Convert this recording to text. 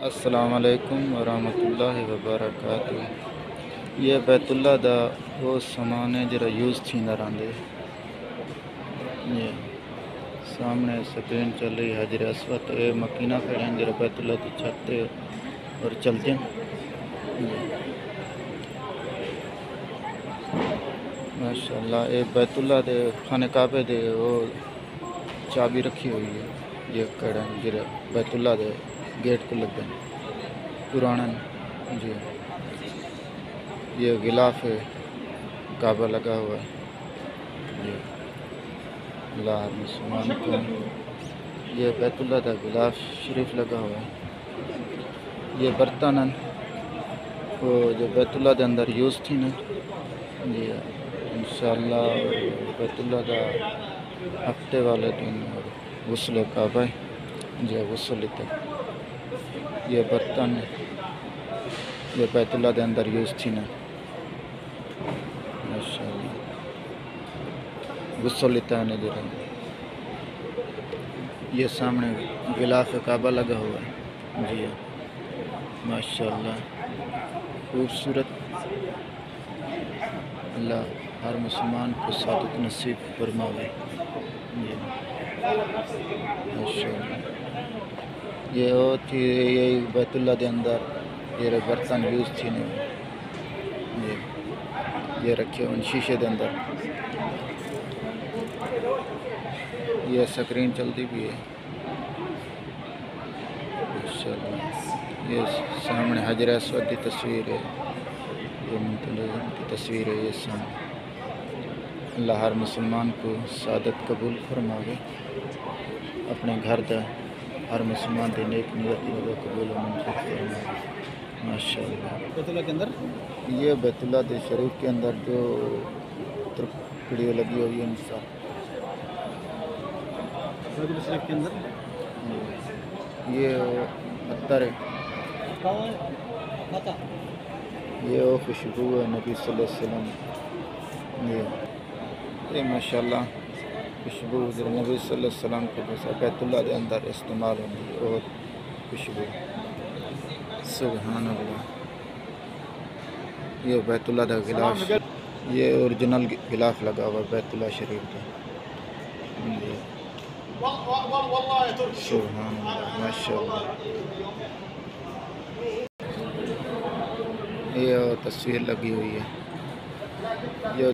السلام علیکم ورحمۃ اللہ وبرکاتہ۔ یہ بیت اللہ دا وہ سامان ہے جرا یوز تھیندا رہندے۔ یہ سامنے سکرین چل رہی حجر اسود اے مکینہ کھڑے ہیں جرا بیت اللہ دی چھت تے اور چلتے ہیں۔ ماشاءاللہ اے بیت اللہ دے خانہ کعبے دے وہ چابی رکھی ہوئی ہے۔ یہ کھڑے ہیں جرا بیت اللہ دے گیٹ کو لگتے ہیں پرانا جی۔ یہ غلاف ہے کعبہ لگا ہوا ہے جی۔ اللہ ہر مسلمان کو یہ بیت اللہ دا غلاف شریف لگا ہوا ہے۔ یہ برتن وہ جو بیت اللہ دے اندر یوز تھی نا جی۔ انشاءاللہ بیت اللہ دا ہفتے والے دن غسل کعبہ ہے جی۔ غسل لیتے یہ برتن یہ بیت اللہ دے اندر یوز تھی نا ماشاءاللہ غسل لیتا ہے نا جرا۔ یہ سامنے غلاف کعبہ لگا ہوا ہے جی۔ ماشاءاللہ خوبصورت۔ اللہ ہر مسلمان کو سعادت نصیب فرماوے جی۔ ماشاءاللہ یہ ہوتی یہ بیت اللہ دے اندر یہ برتن یوز تھی نا یہ رکھے ہوئے شیشے دے اندر۔ یہ سکرین چلتی بھی ہے ماشاءاللہ۔ یہ سامنے حجر اسود کی تصویر ہے۔ یہ منتظم کی تصویر ہے یہ سامنے۔ اللہ ہر مسلمان کو سعادت قبول فرماوے۔ اپنے گھر دا ہر مسلمان دی نیک نیت قبول و منظور فرماوے ماشاءاللہ۔ بیت اللہ کے اندر یہ بیت اللہ دے شریف کے اندر جو ترکڑیاں لگی ہوئی ہیں انسان بیت اللہ شریف کے اندر یہ عطر ہے۔ یہ وہ خوشبو ہے نبی صلی اللہ علیہ وسلم۔ یہ ماشاءاللہ خوشبو جو نبی صلی اللہ علیہ وسلم کو بس بیت اللہ دے اندر استعمال ہوتی ہے اور خوشبو سبحان اللہ۔ یہ بیت اللہ دا غلاف یہ اوریجنل غلاف لگا ہوا بیت اللہ شریف کا سبحان اللہ ماشاءاللہ۔ یہ تصویر لگی ہوئی ہے۔ یہ